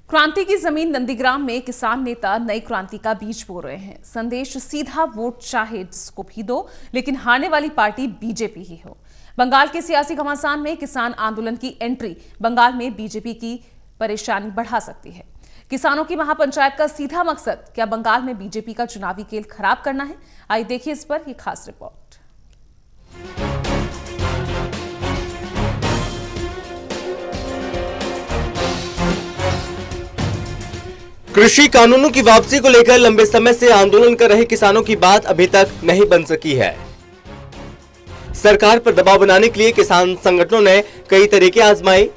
क्रांति की जमीन नंदीग्राम में किसान नेता नई क्रांति का बीज बो रहे हैं। संदेश सीधा, वोट चाहे जिसको भी दो, लेकिन हारने वाली पार्टी बीजेपी ही हो। बंगाल के सियासी घमासान में किसान आंदोलन की एंट्री बंगाल में बीजेपी की परेशानी बढ़ा सकती है। किसानों की महापंचायत का सीधा मकसद क्या बंगाल में बीजेपी का चुनावी खेल खराब करना है? आइए देखिए इस पर यह खास रिपोर्ट। कृषि कानूनों की वापसी को लेकर लंबे समय से आंदोलन कर रहे किसानों की बात अभी तक नहीं बन सकी है। सरकार पर दबाव बनाने के लिए किसान संगठनों ने कई तरीके आजमाए,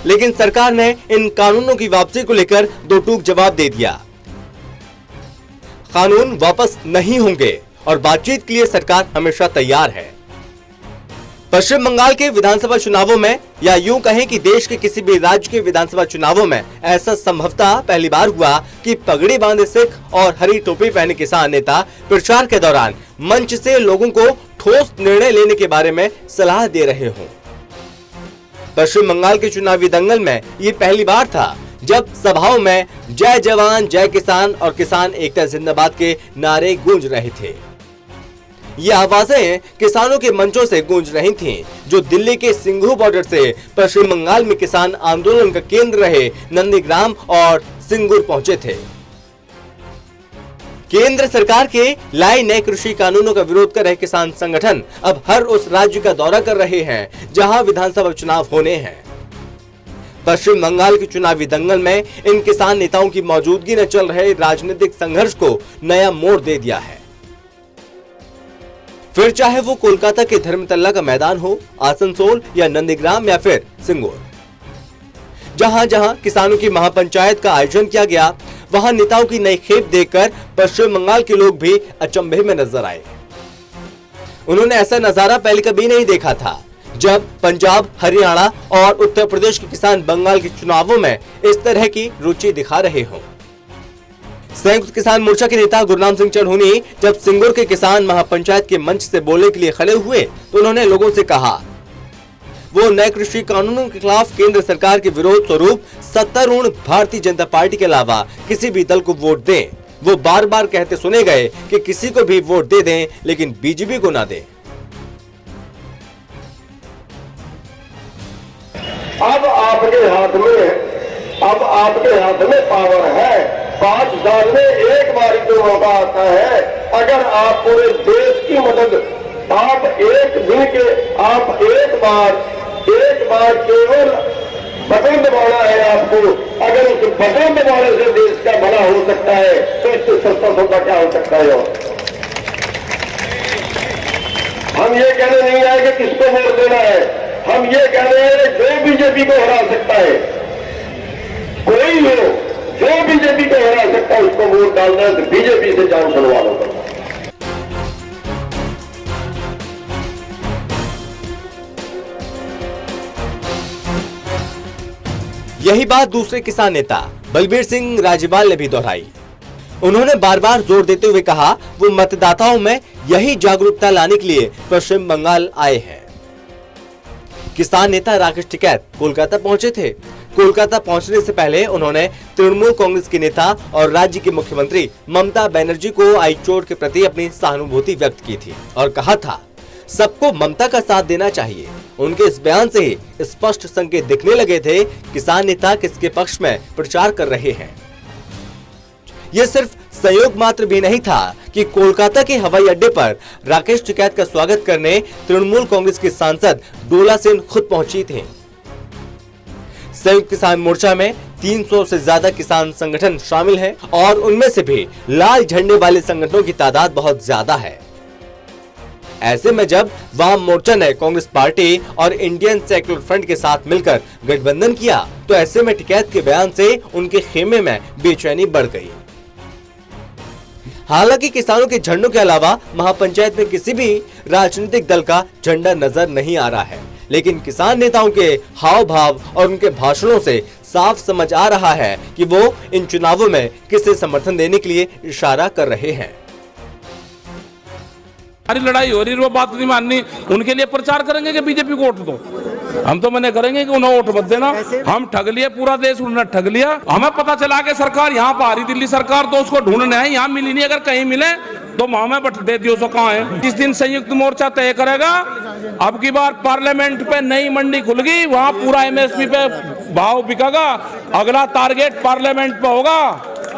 लेकिन सरकार ने इन कानूनों की वापसी को लेकर दो टूक जवाब दे दिया। कानून वापस नहीं होंगे और बातचीत के लिए सरकार हमेशा तैयार है। पश्चिम बंगाल के विधानसभा चुनावों में, या यूं कहें कि देश के किसी भी राज्य के विधानसभा चुनावों में ऐसा संभवतः पहली बार हुआ कि पगड़ी बांधे सिख और हरी टोपी पहने किसान नेता प्रचार के दौरान मंच से लोगों को ठोस निर्णय लेने के बारे में सलाह दे रहे हों। पश्चिम बंगाल के चुनावी दंगल में ये पहली बार था जब सभाओं में जय जवान जय किसान और किसान एकता जिंदाबाद के नारे गूंज रहे थे। ये आवाजें किसानों के मंचों से गूंज रही थीं, जो दिल्ली के सिंघू बॉर्डर से पश्चिम बंगाल में किसान आंदोलन का केंद्र रहे नंदीग्राम और सिंगूर पहुंचे थे। केंद्र सरकार के लाए नए कृषि कानूनों का विरोध कर रहे किसान संगठन अब हर उस राज्य का दौरा कर रहे हैं जहां विधानसभा चुनाव होने हैं। पश्चिम बंगाल के चुनावी दंगल में इन किसान नेताओं की मौजूदगी ने चल रहे राजनीतिक संघर्ष को नया मोड़ दे दिया है। फिर चाहे वो कोलकाता के धर्मतल्ला का मैदान हो, आसनसोल या नंदीग्राम या फिर सिंगूर, जहां जहां किसानों की महापंचायत का आयोजन किया गया, वहां नेताओं की नई खेप देखकर पश्चिम बंगाल के लोग भी अचंभे में नजर आए। उन्होंने ऐसा नजारा पहले कभी नहीं देखा था, जब पंजाब, हरियाणा और उत्तर प्रदेश के किसान बंगाल के चुनावों में इस तरह की रुचि दिखा रहे हों। संयुक्त किसान मोर्चा के नेता गुरनाम सिंह चढ़ूनी जब सिंगूर के किसान महापंचायत के मंच से बोलने के लिए खड़े हुए तो उन्होंने लोगों से कहा वो नए कृषि कानूनों के खिलाफ केंद्र सरकार के विरोध स्वरूप सत्तारूढ़ भारतीय जनता पार्टी के अलावा किसी भी दल को वोट दें। वो बार बार कहते सुने गए कि किसी को भी वोट दे दें, लेकिन बीजेपी को ना दें। अब आपके हाथ में पावर है। 5 साल में एक बार जो मौका आता है, अगर आप पूरे देश की मदद, आप एक बार केवल बटन दबाना है आपको। अगर उस बटन दबाने से देश का भला हो सकता है तो इससे सस्ता सौदा क्या हो सकता है। हम ये कहने नहीं आए कि किसको वोट देना है, हम ये कह रहे हैं जो बीजेपी को हरा सकता है, कोई हो जो बीजेपी को हरा सकता है उसको वोट डालना है, तो बीजेपी से जान छुड़वा लो। यही बात दूसरे किसान नेता बलबीर सिंह राजेवाल ने भी दोहराई। उन्होंने बार बार जोर देते हुए कहा वो मतदाताओं में यही जागरूकता लाने के लिए पश्चिम बंगाल आए हैं। किसान नेता राकेश टिकैत कोलकाता पहुंचे थे। कोलकाता पहुंचने से पहले उन्होंने तृणमूल कांग्रेस के नेता और राज्य की मुख्यमंत्री ममता बनर्जी को आई चोट के प्रति अपनी सहानुभूति व्यक्त की थी और कहा था सबको ममता का साथ देना चाहिए। उनके इस बयान से ही स्पष्ट संकेत दिखने लगे थे किसान नेता किसके पक्ष में प्रचार कर रहे हैं। यह सिर्फ संयोग मात्र भी नहीं था कि कोलकाता के हवाई अड्डे पर राकेश टिकैत का स्वागत करने तृणमूल कांग्रेस के सांसद डोला सेन खुद पहुंची थे। संयुक्त किसान मोर्चा में 300 से ज्यादा किसान संगठन शामिल हैं और उनमें से भी लाल झंडे वाले संगठनों की तादाद बहुत ज्यादा है। ऐसे में जब वाम मोर्चा ने कांग्रेस पार्टी और इंडियन सेक्युलर फ्रंट के साथ मिलकर गठबंधन किया तो ऐसे में टिकैत के बयान से उनके खेमे में बेचैनी बढ़ गई। हालांकि किसानों के झंडों के अलावा महापंचायत में किसी भी राजनीतिक दल का झंडा नजर नहीं आ रहा है, लेकिन किसान नेताओं के हाव भाव और उनके भाषणों से साफ समझ आ रहा है कि वो इन चुनावों में किसे समर्थन देने के लिए इशारा कर रहे हैं। हमारी लड़ाई हो रही, वो बात नहीं माननी, उनके लिए प्रचार करेंगे कि बीजेपी को वोट दो। हम तो मना करेंगे कि उन्हें वोट मत देना। हम ठग लिए, पूरा देश उन्होंने ठग लिया। हमें पता चला कि सरकार यहाँ पर आ रही, दिल्ली सरकार, तो उसको ढूंढने है, यहाँ मिली नहीं। अगर कहीं मिले तो हमें बट दे दियो। सो कहाँ है? इस दिन संयुक्त मोर्चा तय करेगा। अब की बार पार्लियामेंट पे नई मंडी खुल गई, वहाँ पूरा एमएसपी पे भाव बिकेगा। अगला टारगेट पार्लियामेंट पे होगा।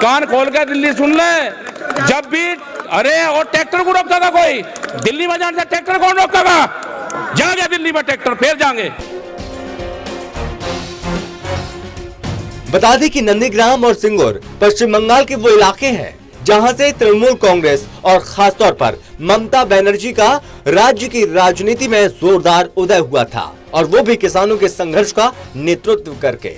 कान खोल के दिल्ली सुन ले। जब भी अरे और ट्रैक्टर को रोकता था कोई, दिल्ली में जाने से ट्रैक्टर कौन रोकेगा? जा गया दिल्ली में ट्रैक्टर, फिर जाएंगे। बता दें कि नंदीग्राम और सिंगूर पश्चिम बंगाल के वो इलाके हैं जहां से तृणमूल कांग्रेस और खासतौर पर ममता बनर्जी का राज्य की राजनीति में जोरदार उदय हुआ था, और वो भी किसानों के संघर्ष का नेतृत्व करके।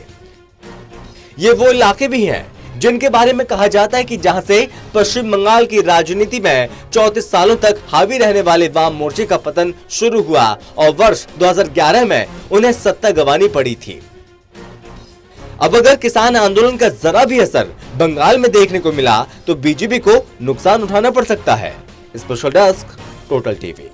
ये वो इलाके भी हैं जिनके बारे में कहा जाता है कि जहां से पश्चिम बंगाल की राजनीति में 34 सालों तक हावी रहने वाले वाम मोर्चे का पतन शुरू हुआ और वर्ष 2011 में उन्हें सत्ता गंवानी पड़ी थी। अब अगर किसान आंदोलन का जरा भी असर बंगाल में देखने को मिला तो बीजेपी को नुकसान उठाना पड़ सकता है। Special desk, total TV.